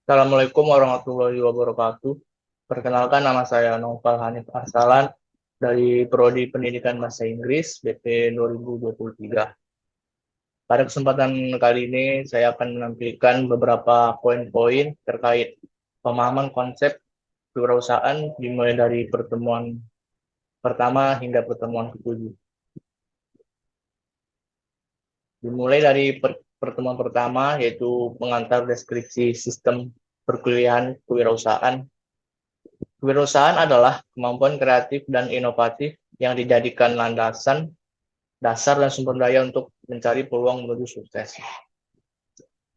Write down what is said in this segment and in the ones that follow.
Assalamualaikum warahmatullahi wabarakatuh. Perkenalkan, nama saya Noval Hanif Arsalan dari Prodi Pendidikan Bahasa Inggris BP 2023. Pada kesempatan kali ini saya akan menampilkan beberapa poin-poin terkait pemahaman konsep kewirausahaan dimulai dari pertemuan pertama hingga pertemuan ketujuh. Dimulai dari pertemuan pertama, yaitu pengantar deskripsi sistem perkuliahan kewirausahaan. Kewirausahaan adalah kemampuan kreatif dan inovatif yang dijadikan landasan, dasar, dan sumber daya untuk mencari peluang menuju sukses.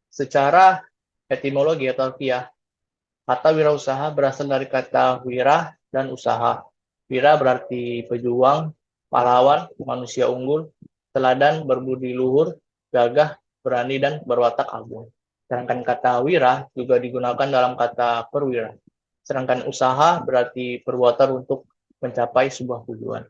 Secara etimologi atau harfiah, kata wirausaha berasal dari kata wira dan usaha. Wira berarti pejuang, pahlawan, manusia unggul, teladan, berbudi luhur, gagah, berani, dan berwatak agung. Sedangkan kata wira juga digunakan dalam kata perwira. Sedangkan usaha berarti perbuatan untuk mencapai sebuah tujuan.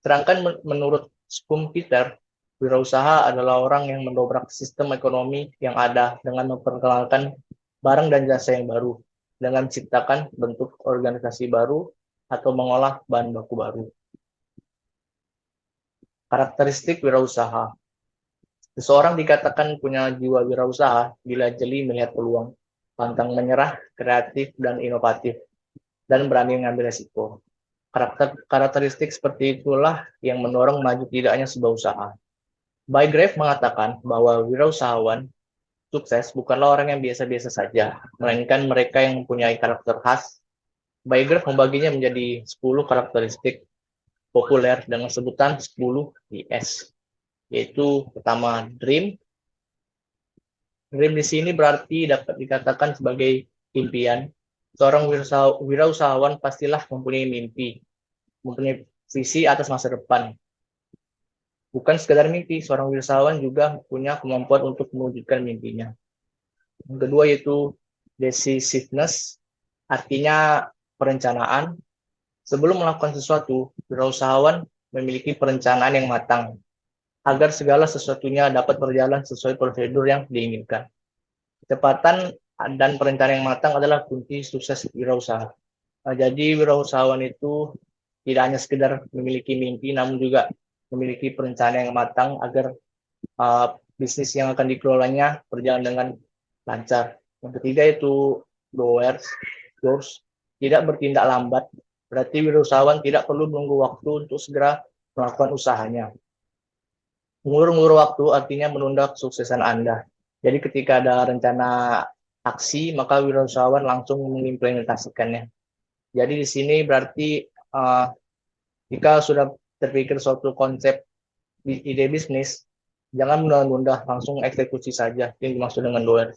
Sedangkan menurut Schumpeter, wirausaha adalah orang yang mendobrak sistem ekonomi yang ada dengan memperkenalkan barang dan jasa yang baru, dengan menciptakan bentuk organisasi baru atau mengolah bahan baku baru. Karakteristik wirausaha. Seseorang dikatakan punya jiwa wirausaha bila jeli melihat peluang, pantang menyerah, kreatif dan inovatif, dan berani mengambil resiko. Karakteristik seperti itulah yang mendorong maju tidaknya sebuah usaha. Bygrave mengatakan bahwa wirausahawan sukses bukanlah orang yang biasa-biasa saja, melainkan mereka yang mempunyai karakter khas. Bygrave membaginya menjadi 10 karakteristik populer dengan sebutan 10 DS, yaitu pertama dream. Dream di sini berarti dapat dikatakan sebagai impian. Seorang wirausahawan pastilah mempunyai mimpi, mempunyai visi atas masa depan. Bukan sekadar mimpi, seorang wirausahawan juga punya kemampuan untuk mewujudkan mimpinya. Yang kedua yaitu decisiveness, artinya perencanaan. Sebelum melakukan sesuatu, wirausahawan memiliki perencanaan yang matang agar segala sesuatunya dapat berjalan sesuai prosedur yang diinginkan. Kecepatan dan perencanaan yang matang adalah kunci sukses wirausaha. Jadi wirausahawan itu tidak hanya sekedar memiliki mimpi, namun juga memiliki perencanaan yang matang agar bisnis yang akan dikelolanya berjalan dengan lancar. Yang ketiga itu doers, tidak bertindak lambat. Berarti wirausahawan tidak perlu menunggu waktu untuk segera melakukan usahanya. Mengulur-ngulur waktu artinya menunda kesuksesan Anda. Jadi ketika ada rencana aksi, maka wirausahawan langsung mengimplementasikannya. Jadi di sini berarti jika sudah terpikir suatu konsep ide bisnis, jangan menunda-nunda, langsung eksekusi saja. Ini dimaksud dengan doer.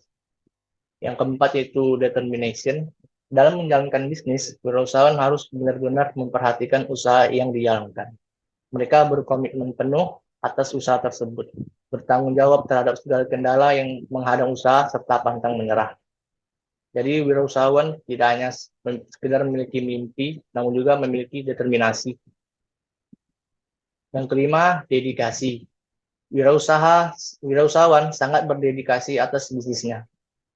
Yang keempat yaitu determination. Dalam menjalankan bisnis, wirausahawan harus benar-benar memperhatikan usaha yang dijalankan. Mereka berkomitmen penuh atas usaha tersebut, bertanggung jawab terhadap segala kendala yang menghadang usaha serta pantang menyerah. Jadi wirausahawan tidak hanya sekedar memiliki mimpi, namun juga memiliki determinasi. Yang kelima, dedikasi. Wirausahawan sangat berdedikasi atas bisnisnya.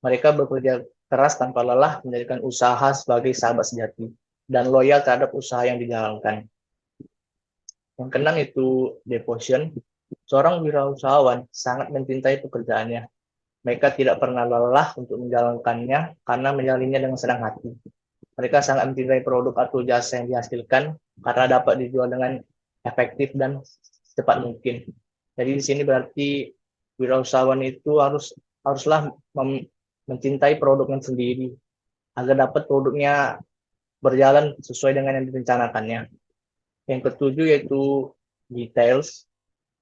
Mereka bekerja keras tanpa lelah menjadikan usaha sebagai sahabat sejati dan loyal terhadap usaha yang dijalankan. Yang keenam itu devotion. Seorang wirausahawan sangat mencintai pekerjaannya. Mereka tidak pernah lelah untuk menjalankannya karena menjalannya dengan senang hati. Mereka sangat mencintai produk atau jasa yang dihasilkan karena dapat dijual dengan efektif dan secepat mungkin. Jadi di sini berarti wirausahawan itu haruslah mencintai produknya sendiri agar dapat produknya berjalan sesuai dengan yang direncanakannya. Yang ketujuh yaitu details.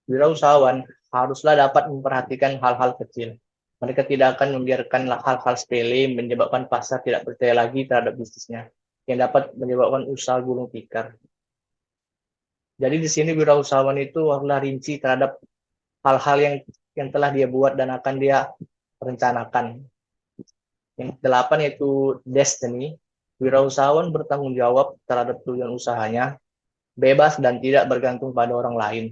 Wirausahawan haruslah dapat memperhatikan hal-hal kecil. Mereka tidak akan membiarkan hal-hal sepele menyebabkan pasar tidak percaya lagi terhadap bisnisnya, yang dapat menyebabkan usaha gulung tikar. Jadi di sini wirausahawan itu haruslah rinci terhadap hal-hal yang telah dia buat dan akan dia rencanakan. Yang kedelapan yaitu destiny. Wirausahawan bertanggung jawab terhadap tujuan usahanya, bebas dan tidak bergantung pada orang lain.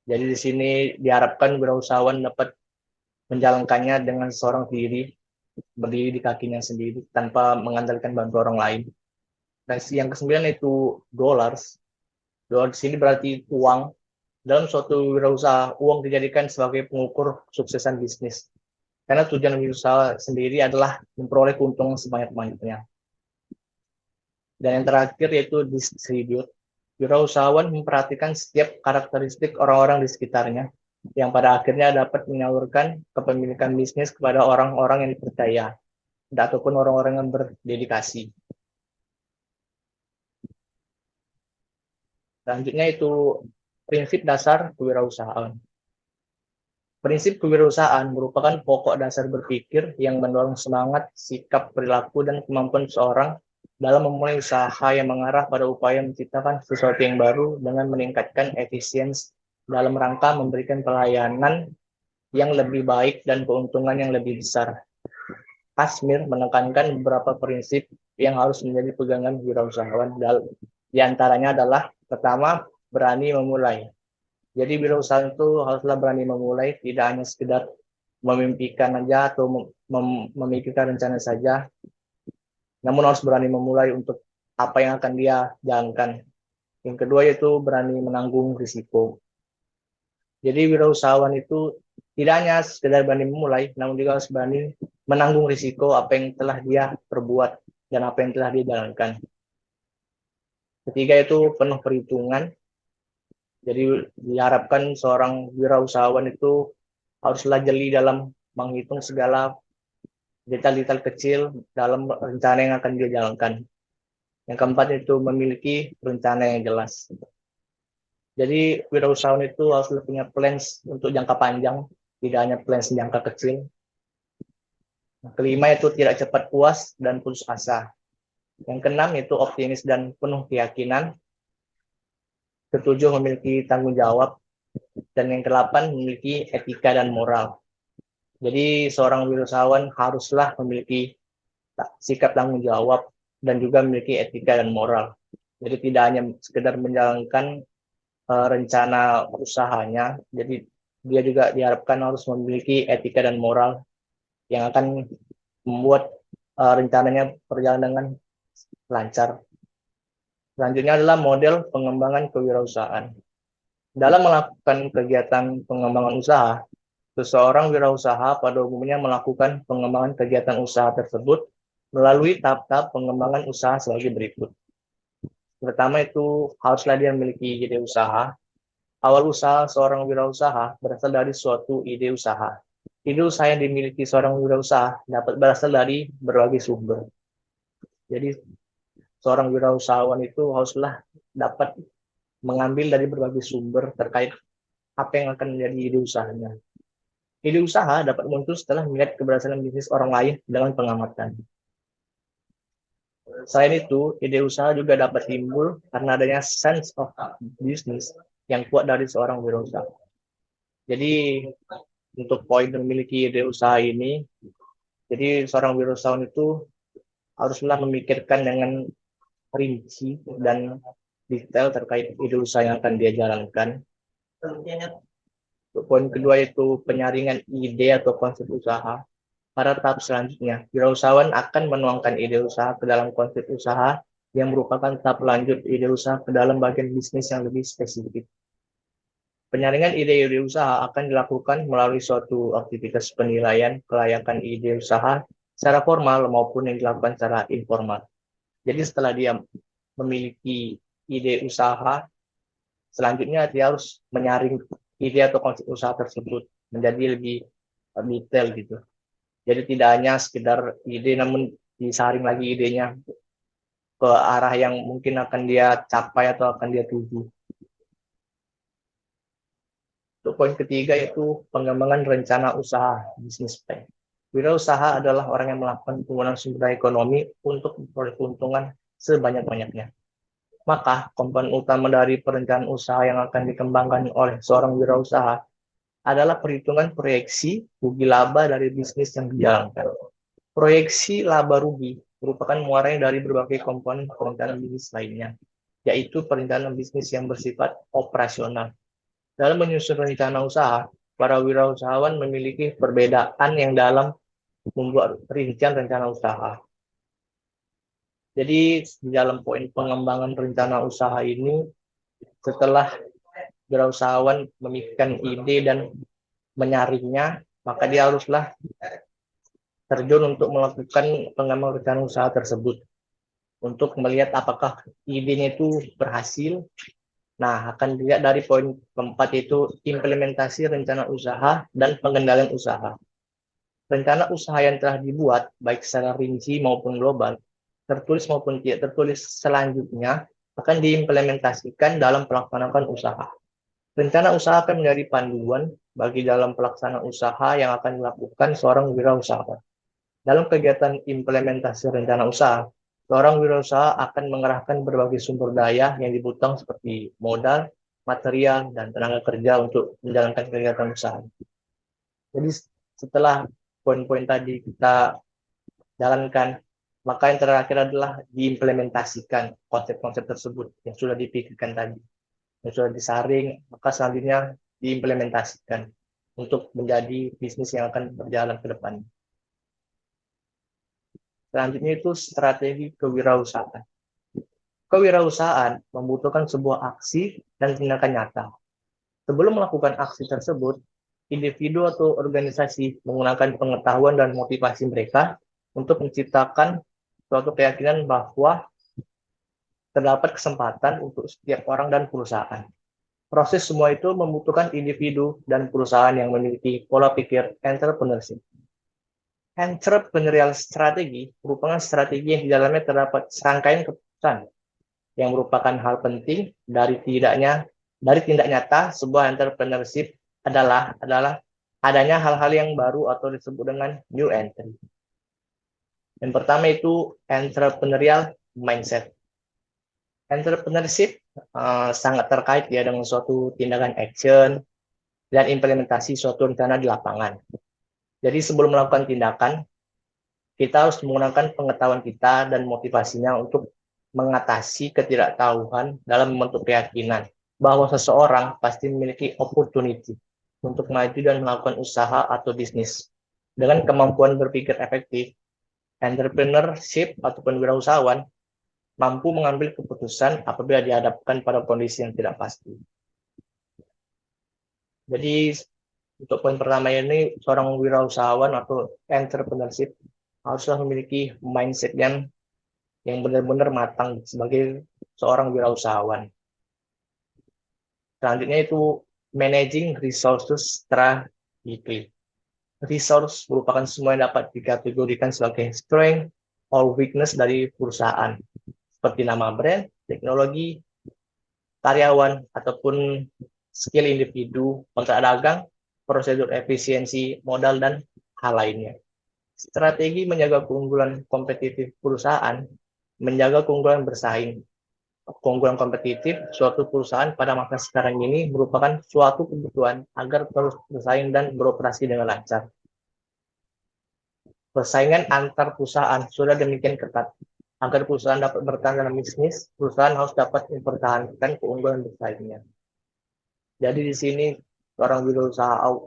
Jadi di sini diharapkan wirausahawan dapat menjalankannya dengan seorang diri berdiri di kakinya sendiri tanpa mengandalkan bantu orang lain. Dan yang kesembilan itu dollars. Dollars ini berarti uang. Dalam suatu wirausaha, uang dijadikan sebagai pengukur kesuksesan bisnis. Karena tujuan wirausaha sendiri adalah memperoleh keuntungan sebanyak-banyaknya. Dan yang terakhir yaitu distribute. Wirausahawan memperhatikan setiap karakteristik orang-orang di sekitarnya, yang pada akhirnya dapat menyalurkan kepemilikan bisnis kepada orang-orang yang dipercaya, ataupun orang-orang yang berdedikasi. Selanjutnya itu prinsip dasar kewirausahaan. Prinsip kewirausahaan merupakan pokok dasar berpikir yang mendorong semangat, sikap, perilaku, dan kemampuan seseorang dalam memulai usaha yang mengarah pada upaya menciptakan sesuatu yang baru dengan meningkatkan efisiensi dalam rangka memberikan pelayanan yang lebih baik dan keuntungan yang lebih besar. Kazmir menekankan beberapa prinsip yang harus menjadi pegangan wirausahawan. Di antaranya adalah pertama, berani memulai. Jadi wirausaha itu haruslah berani memulai, tidak hanya sekedar memimpikan aja atau memikirkan rencana saja, namun harus berani memulai untuk apa yang akan dia jalankan. Yang kedua yaitu berani menanggung risiko. Jadi wirausahawan itu tidak hanya sekedar berani memulai, namun juga harus berani menanggung risiko apa yang telah dia perbuat dan apa yang telah dia jalankan. Ketiga itu penuh perhitungan. Jadi diharapkan seorang wirausahawan itu haruslah jeli dalam menghitung segala detail-detail kecil dalam rencana yang akan dia jalankan. Yang keempat itu memiliki rencana yang jelas. Jadi wirausahawan itu harus punya plans untuk jangka panjang, tidak hanya plans jangka kecil. Kelima itu tidak cepat puas dan putus asa. Yang keenam itu optimis dan penuh keyakinan. Ketujuh memiliki tanggung jawab. Dan yang kedelapan memiliki etika dan moral. Jadi seorang wirausahawan haruslah memiliki sikap tanggung jawab dan juga memiliki etika dan moral. Jadi tidak hanya sekedar menjalankan rencana usahanya, jadi dia juga diharapkan harus memiliki etika dan moral yang akan membuat rencananya berjalan dengan lancar. Selanjutnya adalah model pengembangan kewirausahaan. Dalam melakukan kegiatan pengembangan usaha, seseorang wirausaha pada umumnya melakukan pengembangan kegiatan usaha tersebut melalui tahap-tahap pengembangan usaha sebagai berikut. Pertama itu haruslah dia memiliki ide usaha. Awal usaha seorang wirausaha berasal dari suatu ide usaha. Ide usaha yang dimiliki seorang wirausaha dapat berasal dari berbagai sumber. Jadi seorang wirausahawan itu haruslah dapat mengambil dari berbagai sumber terkait apa yang akan menjadi ide usahanya. Ide usaha dapat muncul setelah melihat keberhasilan bisnis orang lain dengan pengamatan. Selain itu, ide usaha juga dapat timbul karena adanya sense of business yang kuat dari seorang wirausaha. Jadi untuk poin memiliki ide usaha ini, jadi seorang wirausahawan itu haruslah memikirkan dengan rinci dan detail terkait ide usaha yang akan dia jalankan. Poin kedua itu penyaringan ide atau konsep usaha. Pada tahap selanjutnya, wirausahawan akan menuangkan ide usaha ke dalam konsep usaha yang merupakan tahap lanjut ide usaha ke dalam bagian bisnis yang lebih spesifik. Penyaringan ide-ide usaha akan dilakukan melalui suatu aktivitas penilaian kelayakan ide usaha secara formal maupun yang dilakukan secara informal. Jadi setelah dia memiliki ide usaha, selanjutnya dia harus menyaring ide atau konsep usaha tersebut menjadi lebih detail gitu. Jadi tidak hanya sekedar ide, namun disaring lagi idenya ke arah yang mungkin akan dia capai atau akan dia tuju. Untuk poin ketiga itu pengembangan rencana usaha bisnis plan. Wirausaha adalah orang yang melakukan penggunaan sumber ekonomi untuk memperoleh keuntungan sebanyak-banyaknya. Maka komponen utama dari perencanaan usaha yang akan dikembangkan oleh seorang wirausaha adalah perhitungan proyeksi rugi laba dari bisnis yang dijalankan. Proyeksi laba rugi merupakan muara dari berbagai komponen perencanaan bisnis lainnya, yaitu perencanaan bisnis yang bersifat operasional. Dalam menyusun rencana usaha, para wirausahawan memiliki perbedaan yang dalam membuat rincian rencana usaha. Jadi di dalam poin pengembangan rencana usaha ini, setelah wirausahawan memikirkan ide dan menyaringnya, maka dia haruslah terjun untuk melakukan pengembangan rencana usaha tersebut untuk melihat apakah idenya itu berhasil. Nah, akan dilihat dari poin keempat, yaitu implementasi rencana usaha dan pengendalian usaha. Rencana usaha yang telah dibuat, baik secara rinci maupun global, tertulis maupun tidak tertulis, selanjutnya akan diimplementasikan dalam pelaksanaan usaha. Rencana usaha akan menjadi panduan bagi dalam pelaksanaan usaha yang akan dilakukan seorang wirausahawan. Dalam kegiatan implementasi rencana usaha, seorang wirausaha akan mengerahkan berbagai sumber daya yang dibutuhkan seperti modal, material, dan tenaga kerja untuk menjalankan kegiatan usaha. Jadi setelah poin-poin tadi kita jalankan, maka yang terakhir adalah diimplementasikan konsep-konsep tersebut yang sudah dipikirkan tadi, yang sudah disaring, maka selanjutnya diimplementasikan untuk menjadi bisnis yang akan berjalan ke depan. Selanjutnya itu strategi kewirausahaan. Kewirausahaan membutuhkan sebuah aksi dan tindakan nyata. Sebelum melakukan aksi tersebut, individu atau organisasi menggunakan pengetahuan dan motivasi mereka untuk menciptakan suatu keyakinan bahwa terdapat kesempatan untuk setiap orang dan perusahaan. Proses semua itu membutuhkan individu dan perusahaan yang memiliki pola pikir entrepreneurship. Entrepreneurial strategi merupakan strategi yang di dalamnya terdapat serangkaian keputusan yang merupakan hal penting dari tindak nyata sebuah entrepreneurship adalah adanya hal-hal yang baru atau disebut dengan new entry. Yang pertama itu entrepreneurial mindset. Entrepreneurship sangat terkait ya dengan suatu tindakan action dan implementasi suatu rencana di lapangan. Jadi sebelum melakukan tindakan, kita harus menggunakan pengetahuan kita dan motivasinya untuk mengatasi ketidaktahuan dalam membentuk keyakinan bahwa seseorang pasti memiliki opportunity untuk maju dan melakukan usaha atau bisnis. Dengan kemampuan berpikir efektif, entrepreneurship ataupun wirausahawan mampu mengambil keputusan apabila dihadapkan pada kondisi yang tidak pasti. Jadi untuk poin pertama ini, seorang wirausahawan atau entrepreneurship haruslah memiliki mindset yang benar-benar matang sebagai seorang wirausahawan. Selanjutnya itu managing resources strategically. Resource merupakan semua yang dapat dikategorikan sebagai strength or weakness dari perusahaan, seperti nama brand, teknologi, karyawan, ataupun skill individu, kontrak dagang, prosedur efisiensi, modal, dan hal lainnya. Strategi menjaga keunggulan kompetitif perusahaan, menjaga keunggulan bersaing. Keunggulan kompetitif suatu perusahaan pada masa sekarang ini merupakan suatu kebutuhan agar terus bersaing dan beroperasi dengan lancar. Persaingan antar perusahaan sudah demikian ketat. Agar perusahaan dapat bertahan dalam bisnis, perusahaan harus dapat mempertahankan keunggulan bersaingnya. Jadi di sini orang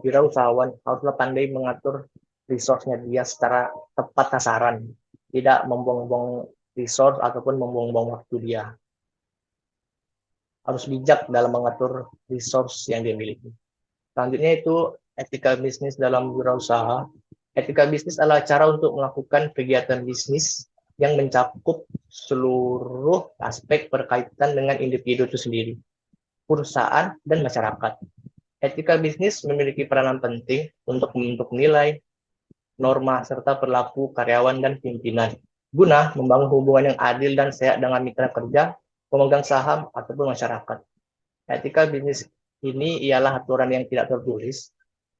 wirausahawan haruslah pandai mengatur resource-nya dia secara tepat sasaran, tidak membuang-buang resource ataupun membuang-buang waktu dia. Harus bijak dalam mengatur resource yang dia miliki. Selanjutnya itu etika bisnis dalam wirausaha. Etika bisnis adalah cara untuk melakukan kegiatan bisnis yang mencakup seluruh aspek berkaitan dengan individu itu sendiri, perusahaan, dan masyarakat. Etika bisnis memiliki peranan penting untuk membentuk nilai, norma, serta perilaku karyawan dan pimpinan, guna membangun hubungan yang adil dan sehat dengan mitra kerja, pemegang saham, ataupun masyarakat. Etika bisnis ini ialah aturan yang tidak tertulis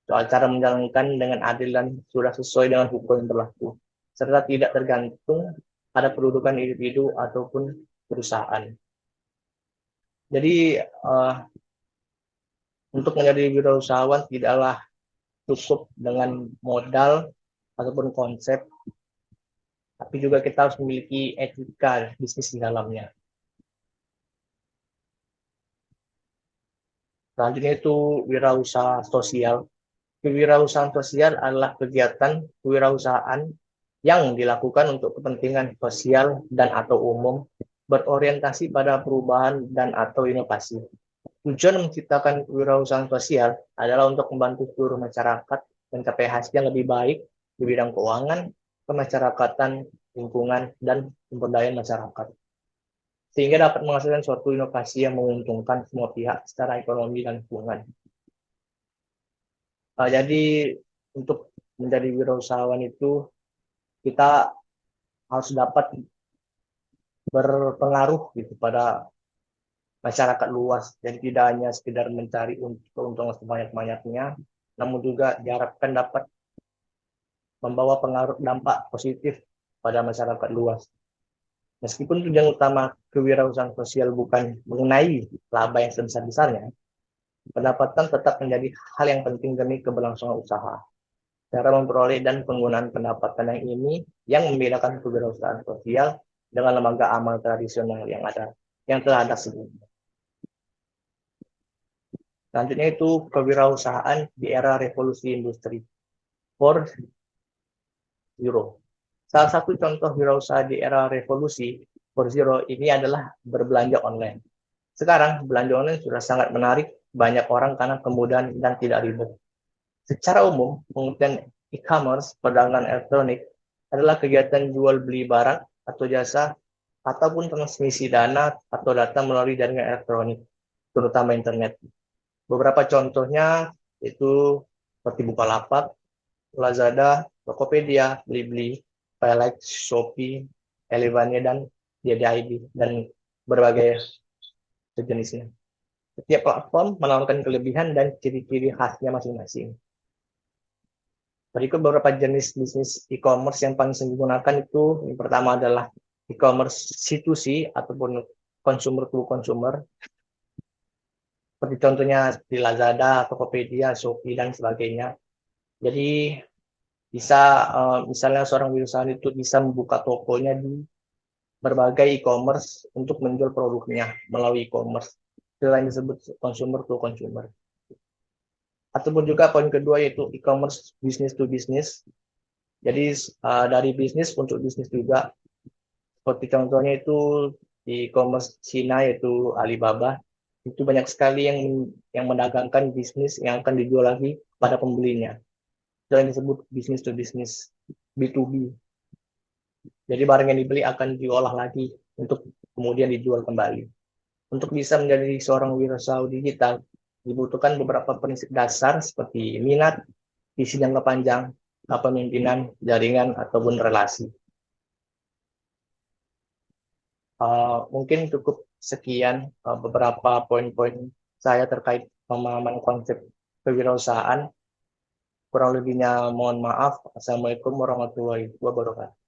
soal cara menjalankan dengan adil dan sudah sesuai dengan hukum yang berlaku, serta tidak tergantung pada kedudukan individu ataupun perusahaan. Jadi untuk menjadi wirausahawan tidaklah cukup dengan modal ataupun konsep, tapi juga kita harus memiliki etika bisnis di dalamnya. Selanjutnya itu wirausaha sosial. Kewirausahaan sosial adalah kegiatan kewirausahaan yang dilakukan untuk kepentingan sosial dan atau umum, berorientasi pada perubahan dan atau inovasi. Tujuan menciptakan kewirausahaan sosial adalah untuk membantu seluruh masyarakat mencapai hasil yang lebih baik di bidang keuangan, kemasyarakatan, lingkungan, dan pemberdayaan masyarakat, sehingga dapat menghasilkan suatu inovasi yang menguntungkan semua pihak secara ekonomi dan lingkungan. Jadi untuk menjadi wirausahawan itu kita harus dapat berpengaruh gitu pada masyarakat luas. Jadi tidak hanya sekedar mencari keuntungan sebanyak-banyaknya, namun juga diharapkan dapat membawa pengaruh dampak positif pada masyarakat luas. Meskipun tujuan utama kewirausahaan sosial bukan mengenai laba yang sebesar-besarnya, pendapatan tetap menjadi hal yang penting demi keberlangsungan usaha. Cara memperoleh dan penggunaan pendapatan yang ini yang membedakan kewirausahaan sosial dengan lembaga amal tradisional yang telah ada sebelumnya. Selanjutnya itu kewirausahaan di era revolusi industri 4.0. Salah satu contoh wirausaha di era revolusi 4.0 ini adalah berbelanja online. Sekarang belanja online sudah sangat menarik banyak orang karena kemudahan dan tidak ribet. Secara umum, pengertian e-commerce, perdagangan elektronik, adalah kegiatan jual beli barang atau jasa ataupun transmisi dana atau data melalui jaringan elektronik, terutama internet. Beberapa contohnya itu seperti Bukalapak, Lazada, Tokopedia, Blibli, Paylight, Shopee, Elevania, dan JDID, dan berbagai sejenisnya. Setiap platform menawarkan kelebihan dan ciri-ciri khasnya masing-masing. Berikut beberapa jenis bisnis e-commerce yang paling sering digunakan itu, yang pertama adalah e-commerce C2C ataupun consumer to consumer. Seperti contohnya di Lazada, Tokopedia, Shopee, dan sebagainya. Jadi bisa misalnya seorang wirausahaan itu bisa membuka tokonya di berbagai e-commerce untuk menjual produknya melalui e-commerce. Itu yang disebut consumer to consumer. Ataupun juga poin kedua yaitu e-commerce business to business. Jadi dari bisnis untuk bisnis juga. Seperti contohnya itu di e-commerce Cina yaitu Alibaba. Itu banyak sekali yang mendagangkan bisnis yang akan dijual lagi pada pembelinya. Itu yang disebut business to business, B2B. Jadi barang yang dibeli akan diolah lagi untuk kemudian dijual kembali. Untuk bisa menjadi seorang wirausaha digital, dibutuhkan beberapa prinsip dasar seperti minat, visi jangka panjang, kepemimpinan, jaringan, ataupun relasi. Mungkin cukup sekian beberapa poin-poin saya terkait pemahaman konsep kewirausahaan. Kurang lebihnya mohon maaf. Assalamualaikum warahmatullahi wabarakatuh.